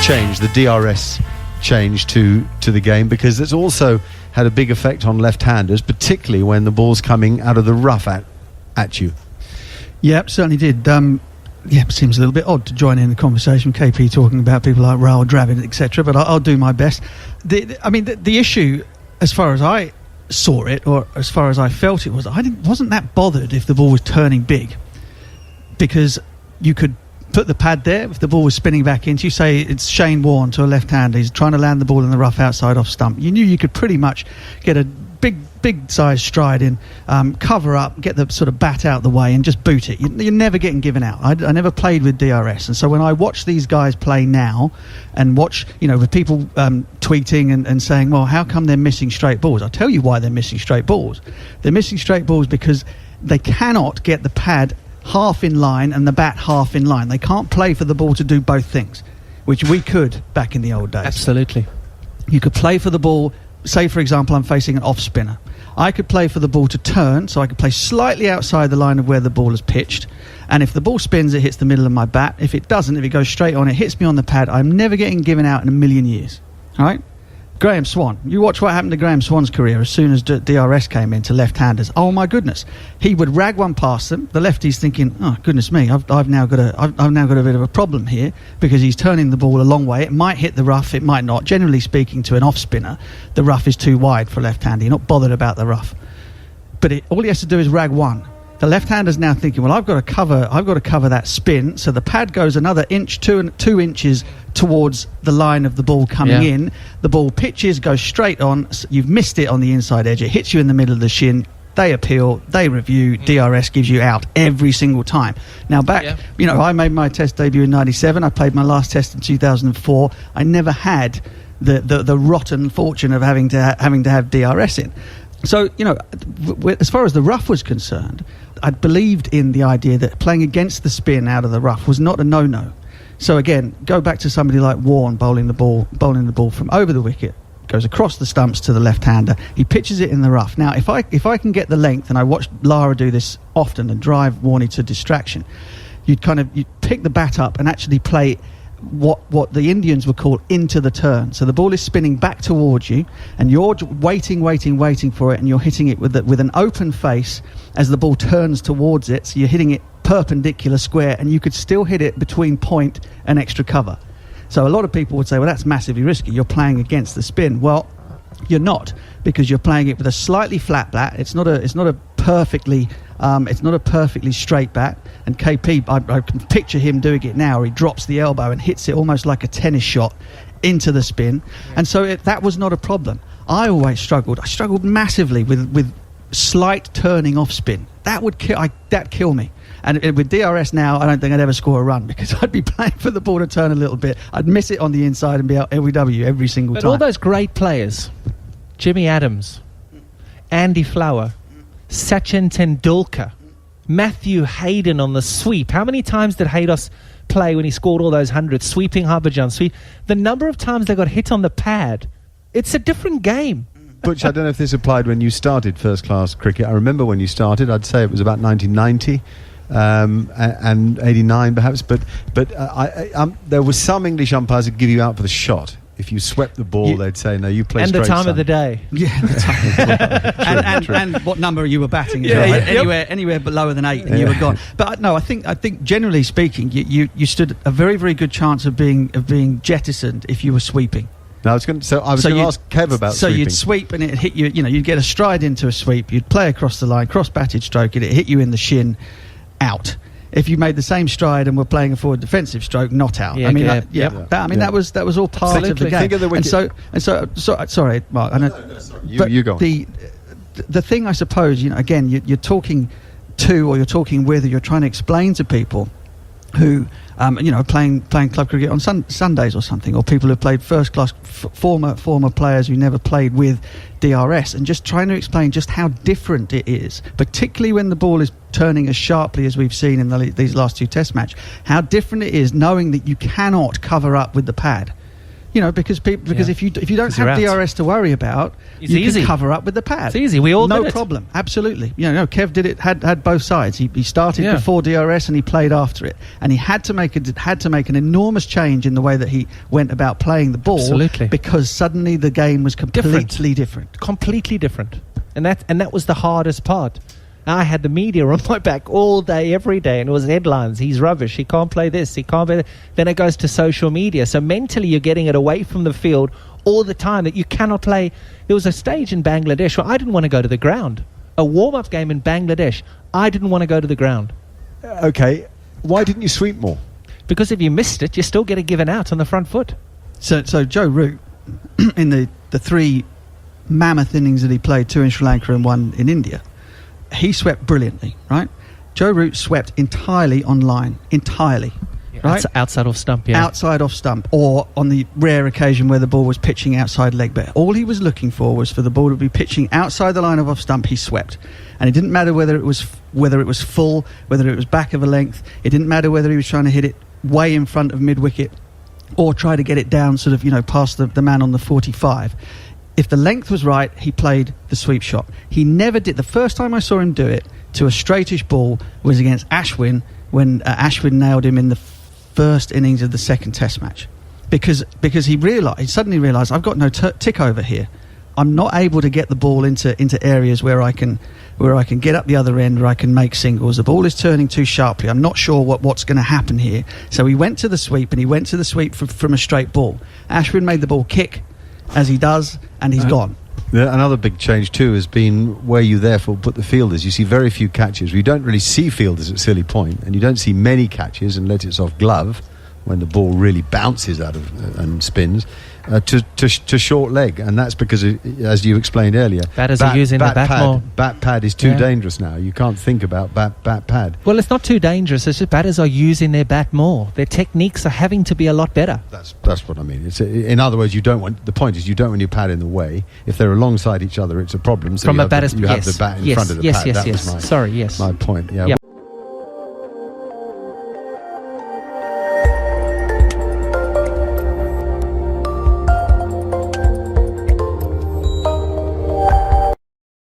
change, the DRS change to the game, because it's also had a big effect on left-handers, particularly when the ball's coming out of the rough at you. Yeah, certainly did. It seems a little bit odd to join in the conversation, KP talking about people like Raoul Dravid, etc., but I'll do my best. The issue, as far as I saw it, or as far as I felt it, was wasn't that bothered if the ball was turning big, because you could put the pad there. If the ball was spinning back into you, say it's Shane Warne to a left-hander, he's trying to land the ball in the rough outside off stump, you knew you could pretty much get a big size stride in, cover up, get the sort of bat out the way and just boot it. You're never getting given out. I never played with DRS, and so when I watch these guys play now and watch, with people tweeting and saying, well, how come they're missing straight balls? I'll tell you why they're missing straight balls. They're missing straight balls because they cannot get the pad half in line and the bat half in line. They can't play for the ball to do both things, which we could back in the old days. Absolutely. You could play for the ball. Say, for example, I'm facing an off-spinner. I could play for the ball to turn, so I could play slightly outside the line of where the ball is pitched. And if the ball spins, it hits the middle of my bat. If it doesn't, if it goes straight on, it hits me on the pad. I'm never getting given out in a million years. All right? Graham Swan. You watch what happened to Graham Swan's career as soon as DRS came into left-handers. Oh my goodness! He would rag one past them. The lefty's thinking, "Oh goodness me! I've now got a bit of a problem here," because he's turning the ball a long way. It might hit the rough. It might not. Generally speaking, to an off-spinner, the rough is too wide for a left-hander. You're not bothered about the rough. But all he has to do is rag one. The left-hander's now thinking, well, I've got to cover that spin, so the pad goes another inch, 2 inches towards the line of the ball coming in. The ball pitches, goes straight on. You've missed it on the inside edge. It hits you in the middle of the shin. They appeal, they review. DRS gives you out every single time. Now I made my test debut in '97. I played my last test in 2004. I never had the rotten fortune of having to have DRS in. So, as far as the rough was concerned, I believed in the idea that playing against the spin out of the rough was not a no-no. So again, go back to somebody like Warne bowling the ball from over the wicket, goes across the stumps to the left-hander. He pitches it in the rough. Now, if I can get the length, and I watched Lara do this often and drive Warne to distraction, you'd pick the bat up and actually play what the Indians would call into the turn. So the ball is spinning back towards you, and you're waiting for it, and you're hitting it with an open face as the ball turns towards it. So you're hitting it perpendicular square, and you could still hit it between point and extra cover. So a lot of people would say, well, that's massively risky. You're playing against the spin. Well, you're not, because you're playing it with a slightly flat bat. It's not a perfectly straight bat. And KP, I can picture him doing it now. He drops the elbow and hits it almost like a tennis shot into the spin. And so that was not a problem. I always struggled. I struggled massively with slight turning off spin. That would kill me. And with DRS now, I don't think I'd ever score a run, because I'd be playing for the ball to turn a little bit. I'd miss it on the inside and be out LBW every single time. But all those great players, Jimmy Adams, Andy Flower, Sachin Tendulkar, Matthew Hayden on the sweep. How many times did Haydos play when he scored all those hundreds, sweeping Harbhajan sweep? The number of times they got hit on the pad, it's a different game. Butch, I don't know if this applied when you started first-class cricket. I remember when you started, I'd say it was about 1990 and 89 perhaps, but there was some English umpires that give you out for the shot. If you swept the ball, they'd say, no, you play and straight. And the time son. of the day. Yeah, the time. and what number you were batting. Anywhere but lower than 8, and you were gone. But no, I think generally speaking, you stood a very, very good chance of being jettisoned if you were sweeping. No, I was going to ask Kev about so sweeping. You'd sweep and it'd hit you. You'd get a stride into a sweep. You'd play across the line, cross-batted stroke, and it'd hit you in the shin, out. If you made the same stride and were playing a forward defensive stroke, not out. Yeah, that was all part of the game. Think of the wicket. And so sorry, Mark. You go on. The thing, I suppose, again, you're talking to, or you're talking with, or you're trying to explain to people who, playing club cricket on Sundays or something, or people who played first class, former players who never played with DRS, and just trying to explain just how different it is, particularly when the ball is turning as sharply as we've seen in these last 2 test matches, how different it is knowing that you cannot cover up with the pad. You know, because if you don't you're have out. DRS to worry about, It's you easy. can cover up with the pad. It's easy. We all no did it. problem. Absolutely. You know, Kev did it. Had both sides. He started Yeah. before DRS and he played after it, and he had to make an enormous change in the way that he went about playing the ball. Absolutely. Because suddenly the game was completely different. Completely different. And that was the hardest part. I had the media on my back all day, every day, and it was headlines. He's rubbish. He can't play this. He can't play that. Then it goes to social media. So mentally, you're getting it away from the field all the time that you cannot play. There was a stage in Bangladesh where I didn't want to go to the ground. A warm-up game in Bangladesh, I didn't want to go to the ground. Okay, why didn't you sweep more? Because if you missed it, you're still getting given out on the front foot. So Joe Root, in the 3 mammoth innings that he played, 2 in Sri Lanka and 1 in India, he swept brilliantly, right? Joe Root swept entirely on line, entirely, right? Outside off stump, yeah. Outside off stump, or on the rare occasion where the ball was pitching outside leg. But all he was looking for was for the ball to be pitching outside the line of off stump. He swept, and it didn't matter whether it was full, whether it was back of a length. It didn't matter whether he was trying to hit it way in front of mid wicket or try to get it down, sort of, you know, past the man on the 45. If the length was right, he played the sweep shot. He never did. The first time I saw him do it to a straightish ball was against Ashwin, when Ashwin nailed him in the first innings of the second Test match, because he suddenly realised I've got no tick over here. I'm not able to get the ball into areas where I can get up the other end, where I can make singles. The ball is turning too sharply. I'm not sure what's going to happen here. So he went to the sweep, and he went to the sweep from a straight ball. Ashwin made the ball kick, as he does, and he's gone. Another big change too has been where you therefore put the fielders. You see very few catches. We don't really see fielders at Silly Point, and you don't see many catches unless it's off glove, when the ball really bounces out of and spins to short leg, and that's because, as you explained earlier, Batters are using the bat more. Bat pad is too dangerous now. You can't think about bat pad. Well, it's not too dangerous. It's just batters are using their bat more. Their techniques are having to be a lot better. That's what I mean. In other words, the point is you don't want your pad in the way. If they're alongside each other, it's a problem. So From you a have batter's you have the bat in front of the pad. That was Sorry, yes. my point. Yeah.